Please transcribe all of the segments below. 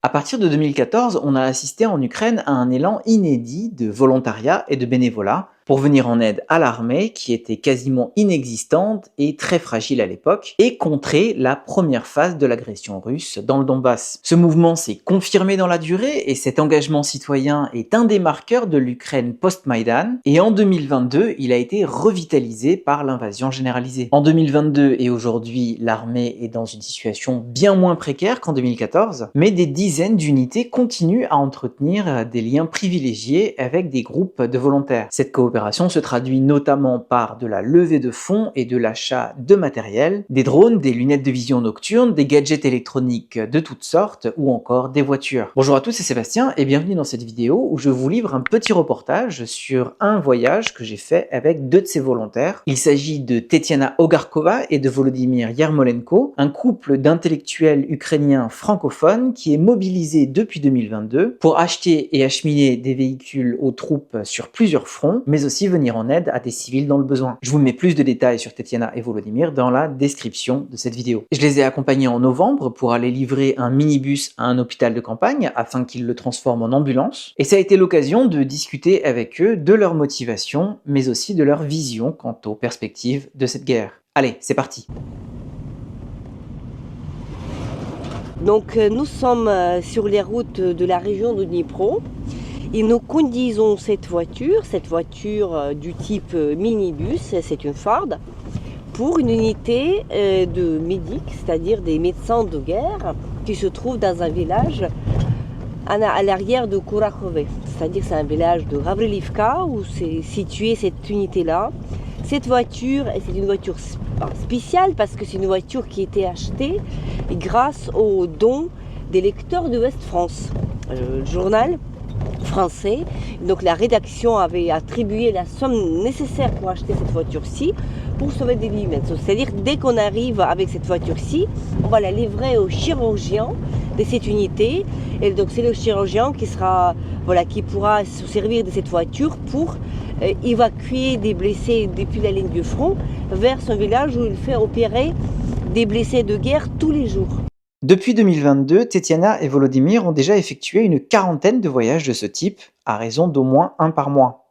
À partir de 2014, on a assisté en Ukraine à un élan inédit de volontariat et de bénévolat pour venir en aide à l'armée qui était quasiment inexistante et très fragile à l'époque et contrer la première phase de l'agression russe dans le Donbass. Ce mouvement s'est confirmé dans la durée et cet engagement citoyen est un des marqueurs de l'Ukraine post-Maïdan et en 2022, il a été revitalisé par l'invasion généralisée. En 2022 et aujourd'hui, l'armée est dans une situation bien moins précaire qu'en 2014, mais des dizaines d'unités continuent à entretenir des liens privilégiés avec des groupes de volontaires. Cette coopération se traduit notamment par de la levée de fonds et de l'achat de matériel, des drones, des lunettes de vision nocturne, des gadgets électroniques de toutes sortes ou encore des voitures. Bonjour à tous, c'est Sébastien et bienvenue dans cette vidéo où je vous livre un petit reportage sur un voyage que j'ai fait avec deux de ces volontaires. Il s'agit de Tetiana Ogarkova et de Volodymyr Yermolenko, un couple d'intellectuels ukrainiens francophones qui est mobilisé depuis 2022 pour acheter et acheminer des véhicules aux troupes sur plusieurs fronts, mais aussi venir en aide à des civils dans le besoin. Je vous mets plus de détails sur Tetiana et Volodymyr dans la description de cette vidéo. Je les ai accompagnés en novembre pour aller livrer un minibus à un hôpital de campagne afin qu'ils le transforment en ambulance. Et ça a été l'occasion de discuter avec eux de leur motivation, mais aussi de leur vision quant aux perspectives de cette guerre. Allez, c'est parti! Donc nous sommes sur les routes de la région de Dnipro et nous conduisons cette voiture du type minibus, c'est une Ford, pour une unité de médics, c'est-à-dire des médecins de guerre qui se trouvent dans un village à l'arrière de Kurakhove, c'est-à-dire c'est un village de Gavrilivka où c'est située cette unité-là. Cette voiture, c'est une voiture spéciale parce que c'est une voiture qui a été achetée grâce aux dons des lecteurs de West France, le journal français. Donc la rédaction avait attribué la somme nécessaire pour acheter cette voiture-ci pour sauver des vies humaines. C'est-à-dire dès qu'on arrive avec cette voiture-ci, on va la livrer au chirurgien de cette unité. Et donc c'est le chirurgien qui pourra se servir de cette voiture pour évacuer des blessés depuis la ligne du front vers son village où il fait opérer des blessés de guerre tous les jours. Depuis 2022, Tetiana et Volodymyr ont déjà effectué une quarantaine de voyages de ce type, à raison d'au moins un par mois.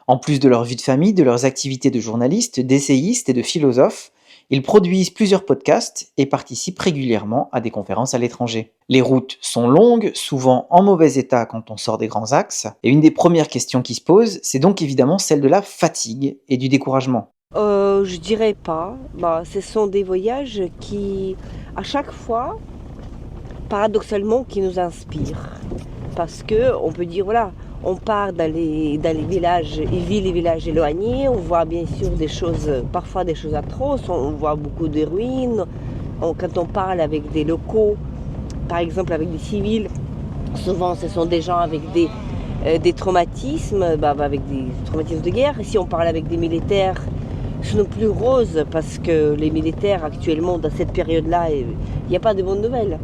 En plus de leur vie de famille, de leurs activités de journalistes, d'essayistes et de philosophes, ils produisent plusieurs podcasts et participent régulièrement à des conférences à l'étranger. Les routes sont longues, souvent en mauvais état quand on sort des grands axes, et une des premières questions qui se posent, c'est donc évidemment celle de la fatigue et du découragement. Je dirais pas. Ce sont des voyages qui, à chaque fois, paradoxalement, qui nous inspirent. Parce que on peut dire, voilà, on part dans les villages, villes et villages éloignés, on voit bien sûr parfois des choses atroces, on voit beaucoup de ruines. Quand on parle avec des locaux, par exemple avec des civils, souvent ce sont des gens avec des traumatismes, avec des traumatismes de guerre. Et si on parle avec des militaires, ce n'est plus rose parce que les militaires actuellement, dans cette période-là, il n'y a pas de bonnes nouvelles.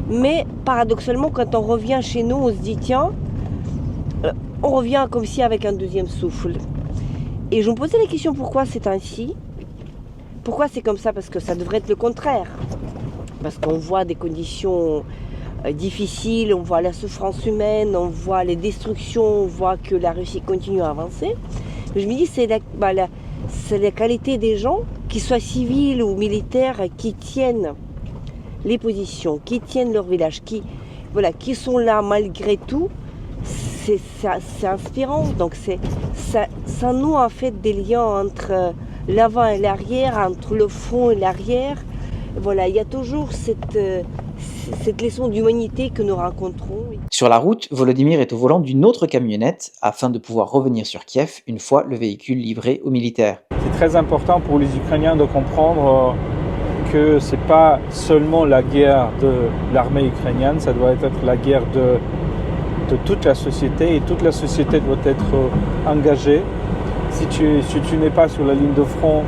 Mais paradoxalement, quand on revient chez nous, on se dit tiens, on revient comme si avec un deuxième souffle. Et je me posais la question pourquoi c'est ainsi. Pourquoi c'est comme ça? Parce que ça devrait être le contraire. Parce qu'on voit des conditions difficiles, on voit la souffrance humaine, on voit les destructions, on voit que la Russie continue à avancer. Mais je me dis c'est la qualité des gens, qu'ils soient civils ou militaires, qui tiennent les positions, qui tiennent leur village, qui sont là malgré tout. C'est inspirant. Donc ça noue en fait des liens entre l'avant et l'arrière, entre le front et l'arrière. Voilà, il y a toujours cette leçon d'humanité que nous rencontrons. Sur la route, Volodymyr est au volant d'une autre camionnette afin de pouvoir revenir sur Kiev une fois le véhicule livré aux militaires. C'est très important pour les Ukrainiens de comprendre que ce n'est pas seulement la guerre de l'armée ukrainienne, ça doit être la guerre de toute la société et toute la société doit être engagée. Si tu n'es pas sur la ligne de front,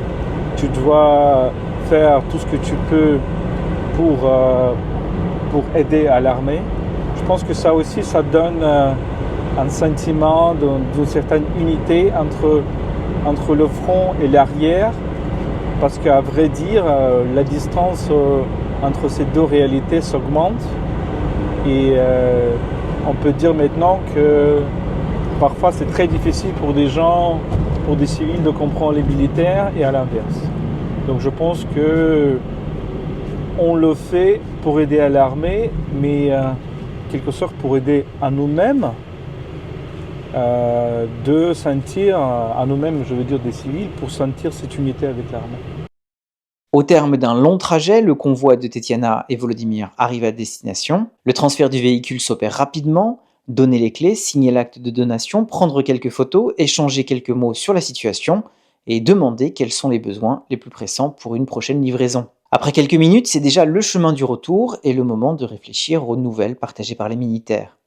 tu dois faire tout ce que tu peux pour aider à l'armée. Je pense que ça aussi, ça donne un sentiment d'une certaine unité entre le front et l'arrière, parce qu'à vrai dire, la distance entre ces deux réalités s'augmente. Et on peut dire maintenant que parfois c'est très difficile pour des gens, pour des civils de comprendre les militaires et à l'inverse. Donc je pense que on le fait pour aider à l'armée, mais quelque sorte pour aider à nous-mêmes, de sentir, à nous-mêmes, je veux dire des civils, pour sentir cette unité avec l'armée. Au terme d'un long trajet, le convoi de Tetiana et Volodymyr arrive à destination. Le transfert du véhicule s'opère rapidement. Donner les clés, signer l'acte de donation, prendre quelques photos, échanger quelques mots sur la situation et demander quels sont les besoins les plus pressants pour une prochaine livraison. Après quelques minutes, c'est déjà le chemin du retour et le moment de réfléchir aux nouvelles partagées par les militaires.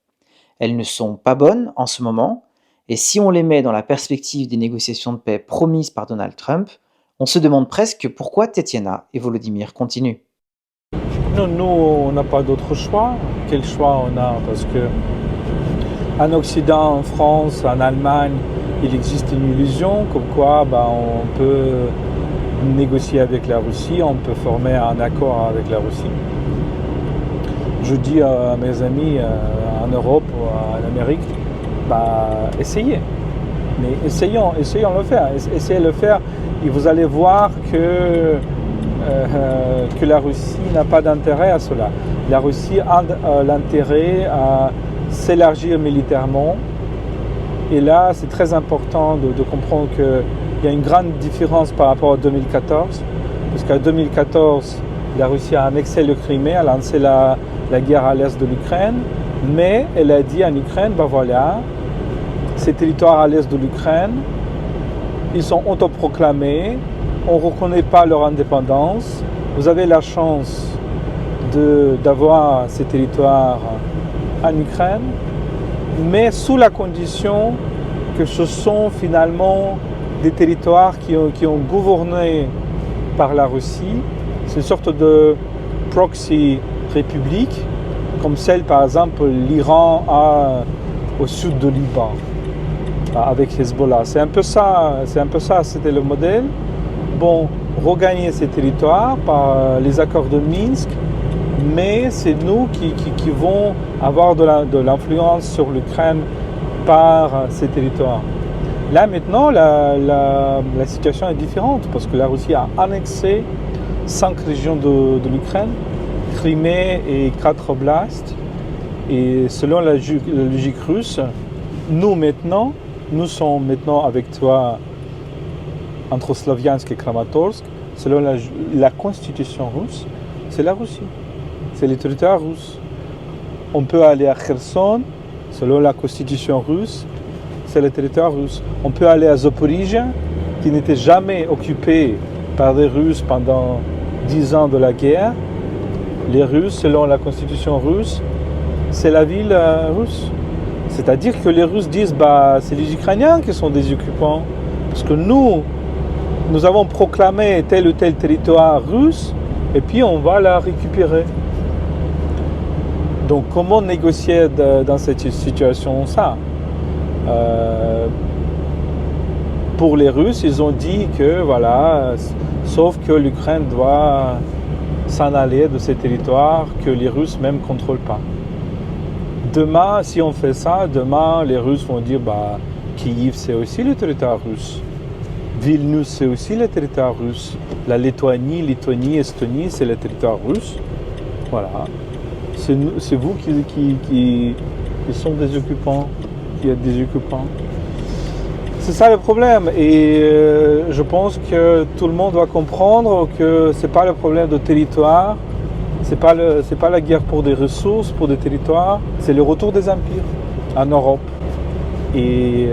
Elles ne sont pas bonnes en ce moment, et si on les met dans la perspective des négociations de paix promises par Donald Trump, on se demande presque pourquoi Tetiana et Volodymyr continuent. Nous, on n'a pas d'autre choix. Quel choix on a? Parce que en Occident, en France, en Allemagne, il existe une illusion comme quoi on peut négocier avec la Russie, on peut former un accord avec la Russie. Je dis à mes amis en Europe ou en Amérique, essayez. Mais essayons de le faire. Essayez de le faire et vous allez voir que la Russie n'a pas d'intérêt à cela. La Russie a l'intérêt à s'élargir militairement. Et là, c'est très important de comprendre qu'il y a une grande différence par rapport à 2014. Parce qu'en 2014, la Russie a annexé le Crimée, a lancé la guerre à l'est de l'Ukraine. Mais elle a dit en Ukraine, voilà, ces territoires à l'est de l'Ukraine, ils sont autoproclamés, on ne reconnaît pas leur indépendance. Vous avez la chance d'avoir ces territoires en Ukraine, mais sous la condition que ce sont finalement des territoires qui ont gouverné par la Russie. C'est une sorte de proxy république, comme celle par exemple l'Iran a au sud de Liban, avec Hezbollah. C'est un peu ça, c'était le modèle. Bon, regagner ces territoires par les accords de Minsk, mais c'est nous qui vont avoir de l'influence sur l'Ukraine par ces territoires. Là maintenant, la situation est différente parce que la Russie a annexé 5 régions de l'Ukraine, Crimée et 4 oblasts. Et selon la logique russe, nous sommes maintenant avec toi entre Slaviansk et Kramatorsk. Selon la constitution russe, c'est la Russie. C'est le territoire russe. On peut aller à Kherson, selon la constitution russe, c'est le territoire russe. On peut aller à Zaporizhzhia, qui n'était jamais occupé par les Russes pendant 10 ans de la guerre. Les Russes, selon la constitution russe, c'est la ville russe. C'est-à-dire que les Russes disent c'est les Ukrainiens qui sont des occupants. Parce que nous avons proclamé tel ou tel territoire russe et puis on va la récupérer. Donc comment négocier dans cette situation ça? Pour les Russes, ils ont dit que voilà, sauf que l'Ukraine doit s'en aller de ces territoires que les Russes même ne contrôlent pas. Demain, si on fait ça, demain les Russes vont dire Kiev c'est aussi le territoire russe. Vilnius c'est aussi le territoire russe. La Lituanie, Estonie c'est le territoire russe. Voilà. C'est vous qui sont des occupants, qui êtes des occupants. C'est ça le problème. Et je pense que tout le monde doit comprendre que ce n'est pas le problème de territoire. C'est pas la guerre pour des ressources, pour des territoires, c'est le retour des empires en Europe. Et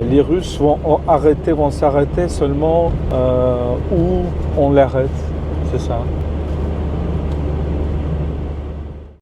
les Russes vont s'arrêter seulement où on l'arrête, c'est ça.